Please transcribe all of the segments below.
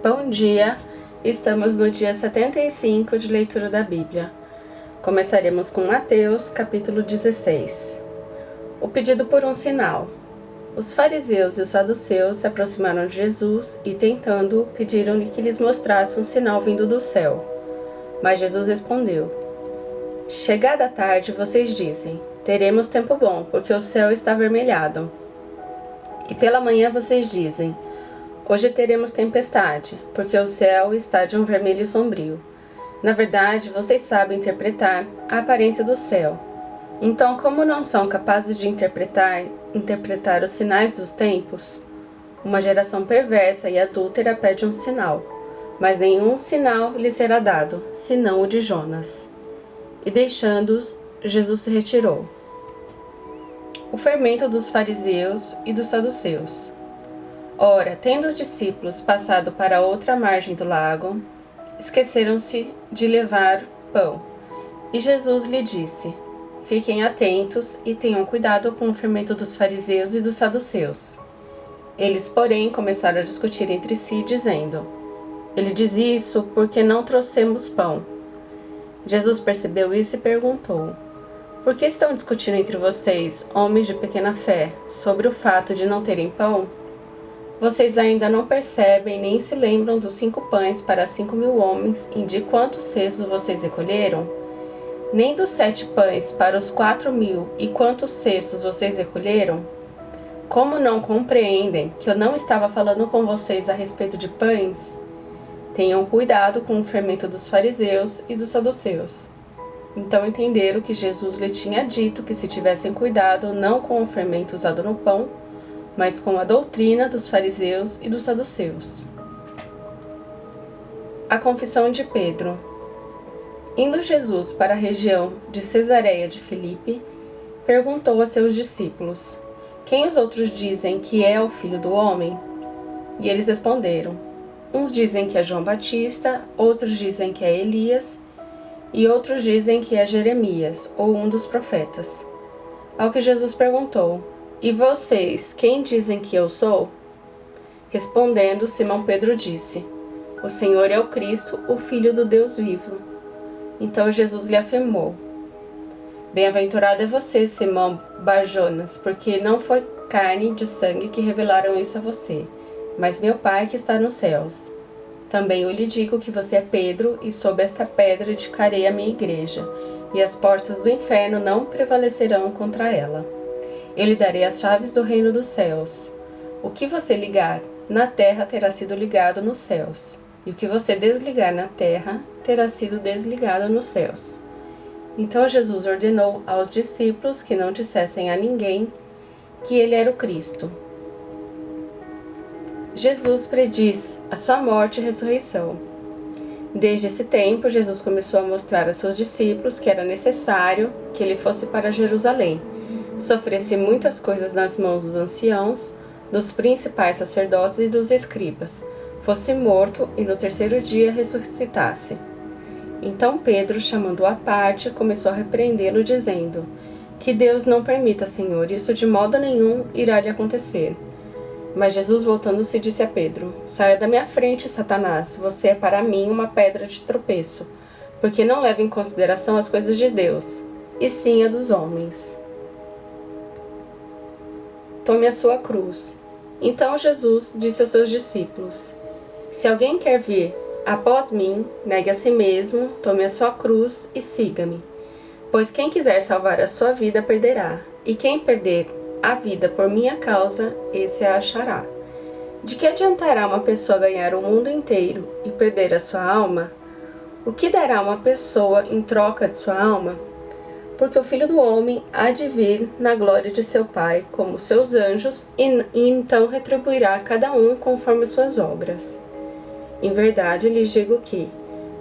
Bom dia! Estamos no dia 75 de leitura da Bíblia. Começaremos com Mateus, capítulo 16. O pedido por um sinal. Os fariseus e os saduceus se aproximaram de Jesus e, tentando-o, pediram-lhe que lhes mostrasse um sinal vindo do céu. Mas Jesus respondeu: Chegada a tarde, vocês dizem: teremos tempo bom, porque o céu está avermelhado. E pela manhã vocês dizem: hoje teremos tempestade, porque o céu está de um vermelho sombrio. Na verdade, vocês sabem interpretar a aparência do céu. Então, como não são capazes de interpretar os sinais dos tempos? Uma geração perversa e adúltera pede um sinal, mas nenhum sinal lhe será dado, senão o de Jonas. E deixando-os, Jesus se retirou. O fermento dos fariseus e dos saduceus. Ora, tendo os discípulos passado para a outra margem do lago, esqueceram-se de levar pão. E Jesus lhe disse: Fiquem atentos e tenham cuidado com o fermento dos fariseus e dos saduceus. Eles, porém, começaram a discutir entre si, dizendo: Ele diz isso porque não trouxemos pão. Jesus percebeu isso e perguntou: Por que estão discutindo entre vocês, homens de pequena fé, sobre o fato de não terem pão? Vocês ainda não percebem nem se lembram dos 5 pães para 5.000 homens e de quantos cestos vocês recolheram? Nem dos 7 pães para os 4.000 e quantos cestos vocês recolheram? Como não compreendem que eu não estava falando com vocês a respeito de pães? Tenham cuidado com o fermento dos fariseus e dos saduceus. Então entenderam que Jesus lhe tinha dito que se tivessem cuidado não com o fermento usado no pão, mas com a doutrina dos fariseus e dos saduceus. A confissão de Pedro. Indo Jesus para a região de Cesareia de Filipe, perguntou a seus discípulos: Quem os outros dizem que é o Filho do Homem? E eles responderam: Uns dizem que é João Batista, outros dizem que é Elias, e outros dizem que é Jeremias, ou um dos profetas. Ao que Jesus perguntou: E vocês, quem dizem que eu sou? Respondendo, Simão Pedro disse: O Senhor é o Cristo, o Filho do Deus vivo. Então Jesus lhe afirmou: Bem-aventurado é você, Simão Bar-Jonas, porque não foi carne e sangue que revelaram isso a você, mas meu Pai que está nos céus. Também eu lhe digo que você é Pedro, e sob esta pedra edificarei a minha igreja, e as portas do inferno não prevalecerão contra ela. Eu lhe darei as chaves do reino dos céus. O que você ligar na terra terá sido ligado nos céus, e o que você desligar na terra terá sido desligado nos céus. Então Jesus ordenou aos discípulos que não dissessem a ninguém que ele era o Cristo. Jesus prediz a sua morte e ressurreição. Desde esse tempo, Jesus começou a mostrar a seus discípulos que era necessário que ele fosse para Jerusalém, sofresse muitas coisas nas mãos dos anciãos, dos principais sacerdotes e dos escribas, fosse morto e no terceiro dia ressuscitasse. Então Pedro, chamando-o à parte, começou a repreendê-lo, dizendo: Que Deus não permita, Senhor, isso de modo nenhum irá lhe acontecer. Mas Jesus, voltando-se, disse a Pedro: Saia da minha frente, Satanás, você é para mim uma pedra de tropeço, porque não leva em consideração as coisas de Deus, e sim a dos homens. Tome a sua cruz. Então Jesus disse aos seus discípulos: Se alguém quer vir após mim, negue a si mesmo, tome a sua cruz e siga-me. Pois quem quiser salvar a sua vida perderá, e quem perder a vida por minha causa, esse a achará. De que adiantará uma pessoa ganhar o mundo inteiro e perder a sua alma? O que dará uma pessoa em troca de sua alma? Porque o Filho do Homem há de vir na glória de seu Pai, como seus anjos, e então retribuirá a cada um conforme suas obras. Em verdade, lhes digo que,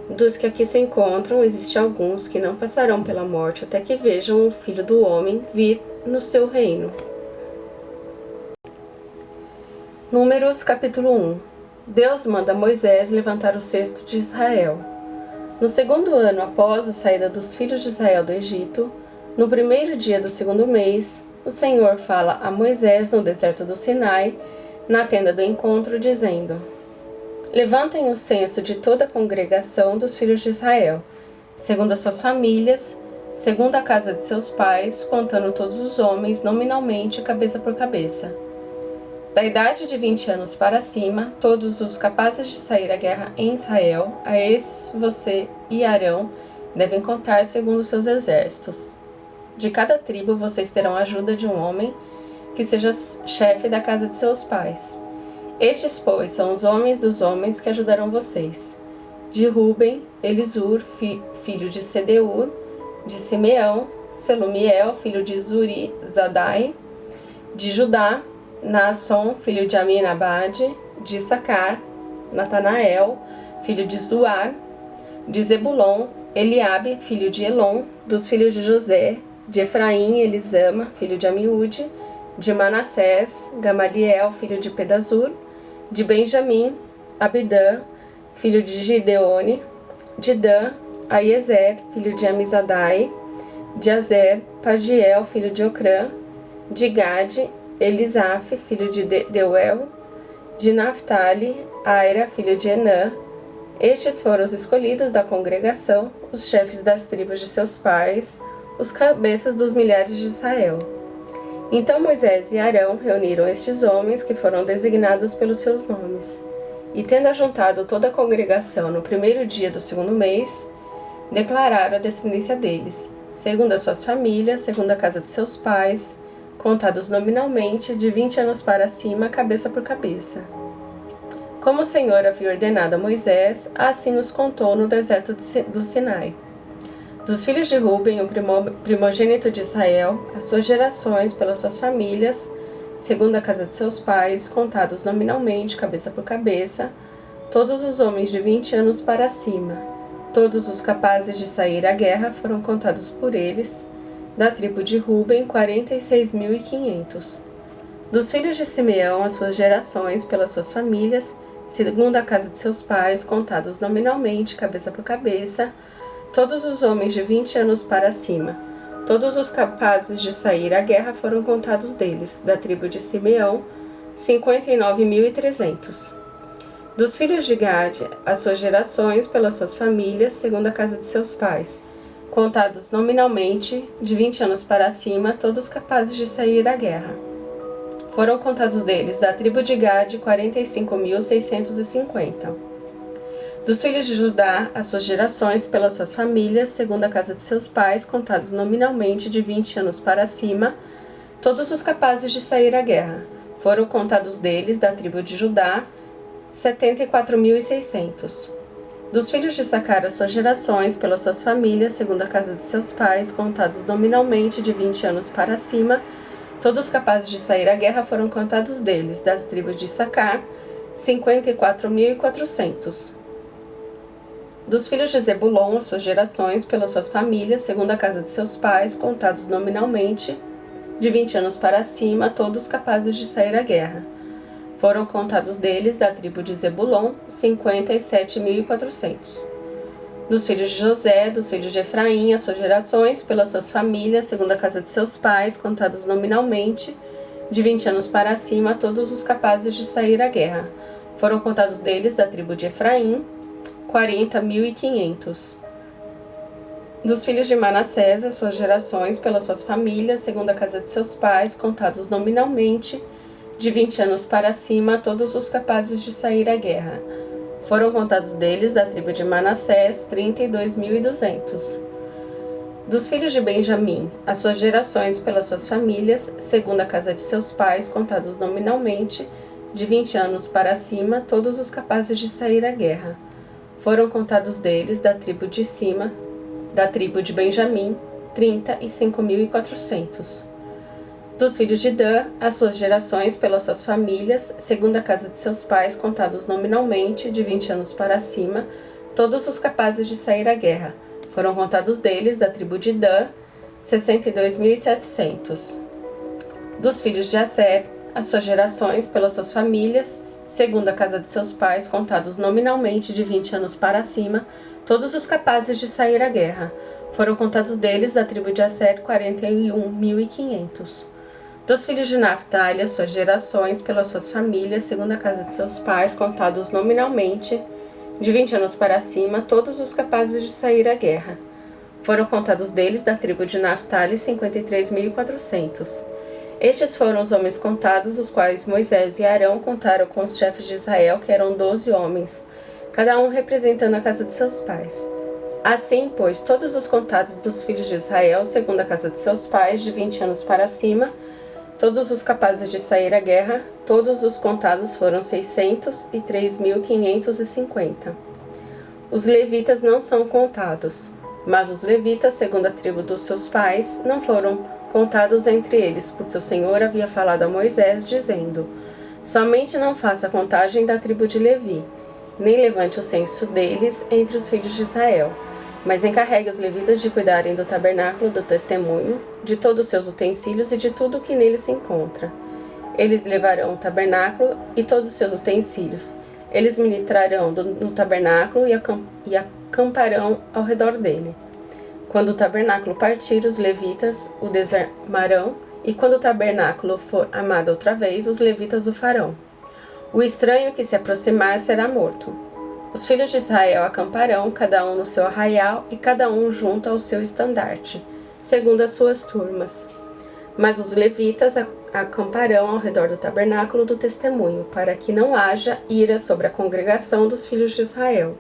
dos que aqui se encontram, existem alguns que não passarão pela morte até que vejam o Filho do Homem vir no seu reino. Números capítulo 1. Deus manda Moisés levantar o cesto de Israel. No segundo ano após a saída dos filhos de Israel do Egito, no primeiro dia do segundo mês, o Senhor fala a Moisés no deserto do Sinai, na tenda do encontro, dizendo: Levantem o censo de toda a congregação dos filhos de Israel, segundo as suas famílias, segundo a casa de seus pais, contando todos os homens, nominalmente, cabeça por cabeça. Da idade de 20 anos para cima, todos os capazes de sair à guerra em Israel, a esses você e Arão devem contar segundo seus exércitos. De cada tribo vocês terão a ajuda de um homem que seja chefe da casa de seus pais. Estes, pois, são os homens dos homens que ajudarão vocês. De Ruben, Elisur, filho de Sedeur; de Simeão, Selumiel, filho de Zurizadai; de Judá, Naasson, filho de Aminabade; de Issacar, Natanael, filho de Zuar; de Zebulon, Eliabe, filho de Elon; dos filhos de José; de Efraim, Elisama, filho de Amiúde; de Manassés, Gamaliel, filho de Pedazur; de Benjamim, Abidã, filho de Gideone; de Dan, Aiezer, filho de Amizadai; de Azer, Pagiel, filho de Ocrã; de Gade, Elisaf, filho de Deuel; de Naphtali, Aira, filho de Enã. Estes foram os escolhidos da congregação, os chefes das tribos de seus pais, os cabeças dos milhares de Israel. Então Moisés e Arão reuniram estes homens que foram designados pelos seus nomes. E tendo ajuntado toda a congregação no primeiro dia do segundo mês, declararam a descendência deles, segundo as suas famílias, segundo a casa de seus pais, contados nominalmente, de 20 anos para cima, cabeça por cabeça. Como o Senhor havia ordenado a Moisés, assim os contou no deserto do Sinai. Dos filhos de Ruben, o primogênito de Israel, as suas gerações pelas suas famílias, segundo a casa de seus pais, contados nominalmente, cabeça por cabeça, todos os homens de 20 anos para cima, todos os capazes de sair à guerra foram contados por eles, da tribo de Ruben, 46.500. Dos filhos de Simeão, as suas gerações pelas suas famílias, segundo a casa de seus pais, contados nominalmente, cabeça por cabeça, todos os homens de 20 anos para cima, todos os capazes de sair à guerra foram contados deles, da tribo de Simeão, 59.300. Dos filhos de Gade, as suas gerações pelas suas famílias, segundo a casa de seus pais, contados nominalmente, de 20 anos para cima, todos capazes de sair à guerra. Foram contados deles, da tribo de Gade, 45.650. Dos filhos de Judá, as suas gerações pelas suas famílias, segundo a casa de seus pais, contados nominalmente, de 20 anos para cima, todos os capazes de sair à guerra. Foram contados deles, da tribo de Judá, 74.600. Dos filhos de Issacar, as suas gerações pelas suas famílias, segundo a casa de seus pais, contados nominalmente, de 20 anos para cima, todos os capazes de sair à guerra foram contados deles, das tribos de Issacar, 54.400. Dos filhos de Zebulon, as suas gerações pelas suas famílias, segundo a casa de seus pais, contados nominalmente, de 20 anos para cima, todos capazes de sair à guerra. Foram contados deles, da tribo de Zebulon, 57.400. Dos filhos de José, dos filhos de Efraim, as suas gerações pelas suas famílias, segundo a casa de seus pais, contados nominalmente, de 20 anos para cima, todos os capazes de sair à guerra. Foram contados deles, da tribo de Efraim, 40.500. Dos filhos de Manassés, as suas gerações pelas suas famílias, segundo a casa de seus pais, contados nominalmente, de 20 anos para cima, todos os capazes de sair à guerra. Foram contados deles, da tribo de Manassés, 32.200. Dos filhos de Benjamim, as suas gerações pelas suas famílias, segundo a casa de seus pais, contados nominalmente, de 20 anos para cima, todos os capazes de sair à guerra. Foram contados deles, da tribo de Benjamim, 35.400. Dos filhos de Dan, as suas gerações pelas suas famílias, segundo a casa de seus pais, contados nominalmente, de 20 anos para cima, todos os capazes de sair à guerra. Foram contados deles, da tribo de Dan, 62.700. Dos filhos de Aser, as suas gerações pelas suas famílias, segundo a casa de seus pais, contados nominalmente, de 20 anos para cima, todos os capazes de sair à guerra. Foram contados deles, da tribo de Aser, 41.500. Dos filhos de Naphtali, as suas gerações, pelas suas famílias, segundo a casa de seus pais, contados nominalmente, de 20 anos para cima, todos os capazes de sair à guerra. Foram contados deles, da tribo de Naphtali, 53.400. Estes foram os homens contados, os quais Moisés e Arão contaram com os chefes de Israel, que eram 12 homens, cada um representando a casa de seus pais. Assim, pois, todos os contados dos filhos de Israel, segundo a casa de seus pais, de 20 anos para cima, todos os capazes de sair à guerra, todos os contados foram 603.550. Os levitas não são contados, mas os levitas, segundo a tribo dos seus pais, não foram contados entre eles, porque o Senhor havia falado a Moisés, dizendo: somente não faça a contagem da tribo de Levi, nem levante o censo deles entre os filhos de Israel, mas encarregue os levitas de cuidarem do tabernáculo do testemunho, de todos os seus utensílios e de tudo o que nele se encontra. Eles levarão o tabernáculo e todos os seus utensílios. Eles ministrarão no tabernáculo e acamparão ao redor dele. Quando o tabernáculo partir, os levitas o desarmarão, e quando o tabernáculo for armado outra vez, os levitas o farão. O estranho que se aproximar será morto. Os filhos de Israel acamparão, cada um no seu arraial, e cada um junto ao seu estandarte, segundo as suas turmas. Mas os levitas acamparão ao redor do tabernáculo do testemunho, para que não haja ira sobre a congregação dos filhos de Israel.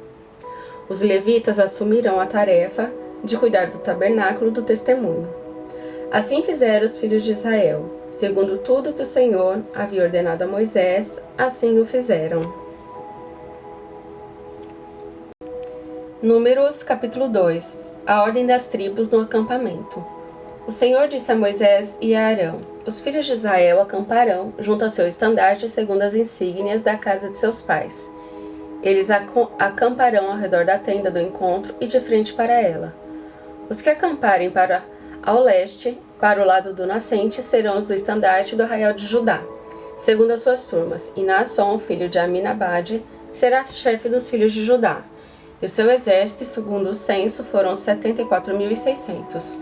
Os levitas assumirão a tarefa de cuidar do tabernáculo do testemunho. Assim fizeram os filhos de Israel, segundo tudo que o Senhor havia ordenado a Moisés, assim o fizeram. Números, capítulo 2. A ordem das tribos no acampamento. O Senhor disse a Moisés e a Arão: os filhos de Israel acamparão junto ao seu estandarte segundo as insígnias da casa de seus pais. Eles acamparão ao redor da tenda do encontro e de frente para ela. Os que acamparem ao leste, para o lado do nascente, serão os do estandarte do arraial de Judá, segundo as suas turmas, e Naasson, filho de Aminabade, será chefe dos filhos de Judá. E o seu exército, segundo o censo, foram 74.600.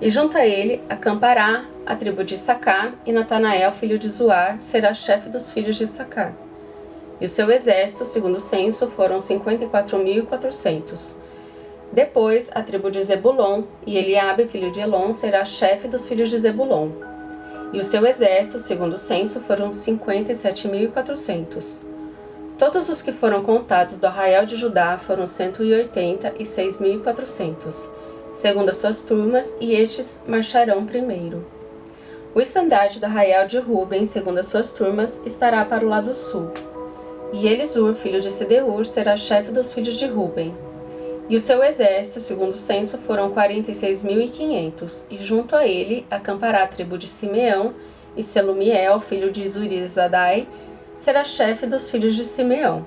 E junto a ele acampará a tribo de Issacar, e Natanael, filho de Zuar, será chefe dos filhos de Issacar. E o seu exército, segundo o censo, foram 54.400. Depois, a tribo de Zebulon, e Eliabe, filho de Elon, será chefe dos filhos de Zebulon. E o seu exército, segundo o censo, foram 57.400. Todos os que foram contados do arraial de Judá foram 186.400, segundo as suas turmas, e estes marcharão primeiro. O estandarte do arraial de Ruben, segundo as suas turmas, estará para o lado sul. E Elisur, filho de Sedeur, será chefe dos filhos de Ruben. E o seu exército, segundo o censo, foram 46.500, e junto a ele acampará a tribo de Simeão, e Selumiel, filho de Zurizadai, será chefe dos filhos de Simeão.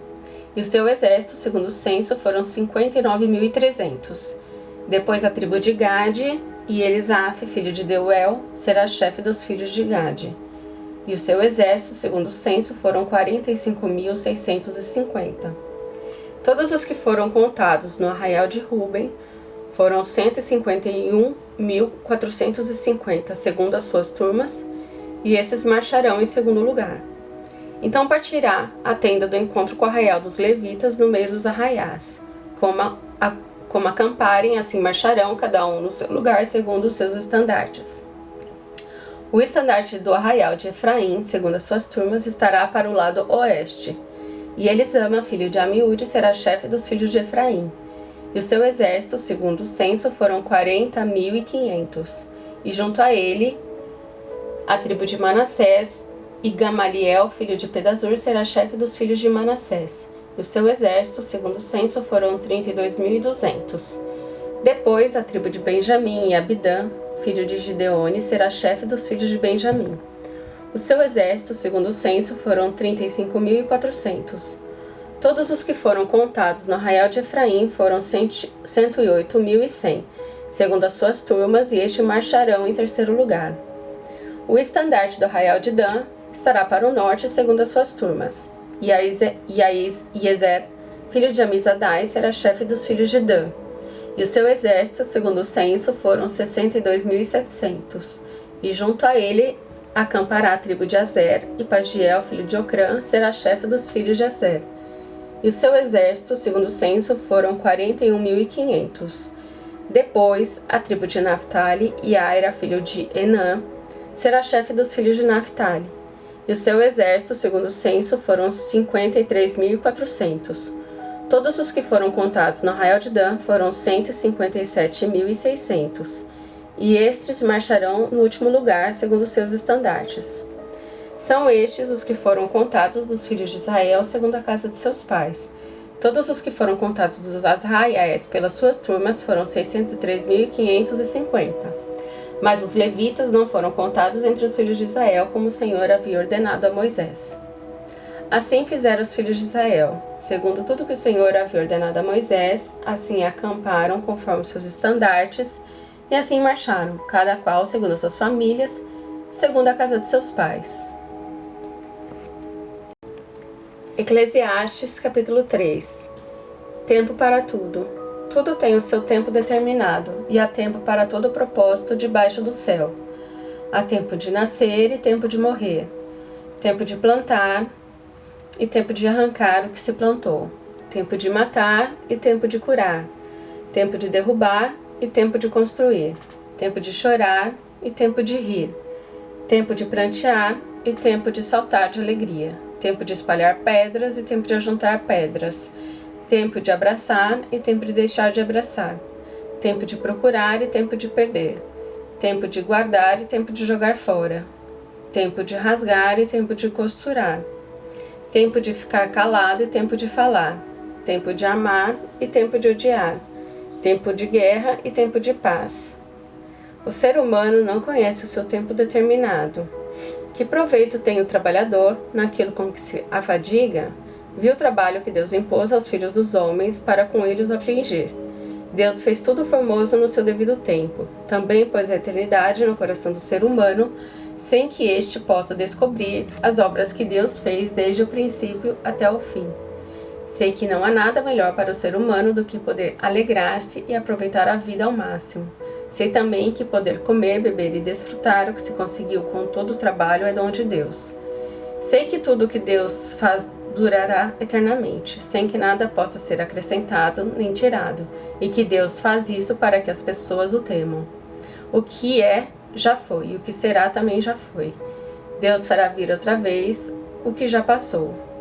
E o seu exército, segundo o censo, foram 59.300. Depois a tribo de Gade, e Elisaf, filho de Deuel, será chefe dos filhos de Gade. E o seu exército, segundo o censo, foram 45.650. Todos os que foram contados no arraial de Ruben foram 151.450, segundo as suas turmas, e esses marcharão em segundo lugar. Então partirá a tenda do encontro com o arraial dos levitas no meio dos arraiais. Como acamparem, assim marcharão, cada um no seu lugar, segundo os seus estandartes. O estandarte do arraial de Efraim, segundo as suas turmas, estará para o lado oeste. E Elisama, filho de Amiúde, será chefe dos filhos de Efraim. E o seu exército, segundo o censo, foram 40.500. E junto a ele, a tribo de Manassés, e Gamaliel, filho de Pedazur, será chefe dos filhos de Manassés. E o seu exército, segundo o censo, foram 32.200. Depois, a tribo de Benjamim e Abidã, filho de Gideone, será chefe dos filhos de Benjamim. O seu exército, segundo o censo, foram 35.400. Todos os que foram contados no arraial de Efraim foram 108.100, segundo as suas turmas, e este marcharão em terceiro lugar. O estandarte do arraial de Dan estará para o norte, segundo as suas turmas. E Iezer, filho de Amizadai, será chefe dos filhos de Dan. E o seu exército, segundo o censo, foram 62.700. E junto a ele, acampará a tribo de Azer, e Pagiel, filho de Ocrã, será chefe dos filhos de Azer. E o seu exército, segundo o censo, foram 41.500. Depois, a tribo de Naphtali, e Aira, filho de Enã, será chefe dos filhos de Naphtali. E o seu exército, segundo o censo, foram 53.400. Todos os que foram contados no arraial de Dan foram 157.600. E estes marcharão no último lugar, segundo seus estandartes. São estes os que foram contados dos filhos de Israel, segundo a casa de seus pais. Todos os que foram contados dos arraiais pelas suas turmas foram 603.550. Mas os levitas não foram contados entre os filhos de Israel, como o Senhor havia ordenado a Moisés. Assim fizeram os filhos de Israel, segundo tudo que o Senhor havia ordenado a Moisés, assim acamparam conforme seus estandartes, e assim marcharam, cada qual segundo suas famílias, segundo a casa de seus pais. Eclesiastes, capítulo 3. Tempo para tudo. Tudo tem o seu tempo determinado, e há tempo para todo propósito debaixo do céu. Há tempo de nascer e tempo de morrer, tempo de plantar e tempo de arrancar o que se plantou, tempo de matar e tempo de curar, tempo de derrubar e tempo de construir, tempo de chorar e tempo de rir, tempo de prantear e tempo de saltar de alegria, tempo de espalhar pedras e tempo de ajuntar pedras, tempo de abraçar e tempo de deixar de abraçar, tempo de procurar e tempo de perder, tempo de guardar e tempo de jogar fora, tempo de rasgar e tempo de costurar, tempo de ficar calado e tempo de falar, tempo de amar e tempo de odiar, tempo de guerra e tempo de paz. O ser humano não conhece o seu tempo determinado. Que proveito tem o trabalhador naquilo com que se afadiga? Viu o trabalho que Deus impôs aos filhos dos homens para com eles afligir. Deus fez tudo formoso no seu devido tempo. Também pôs a eternidade no coração do ser humano, sem que este possa descobrir as obras que Deus fez desde o princípio até o fim. Sei que não há nada melhor para o ser humano do que poder alegrar-se e aproveitar a vida ao máximo. Sei também que poder comer, beber e desfrutar o que se conseguiu com todo o trabalho é dom de Deus. Sei que tudo o que Deus faz durará eternamente, sem que nada possa ser acrescentado nem tirado, e que Deus faz isso para que as pessoas o temam. O que é, já foi, e o que será também já foi. Deus fará vir outra vez o que já passou.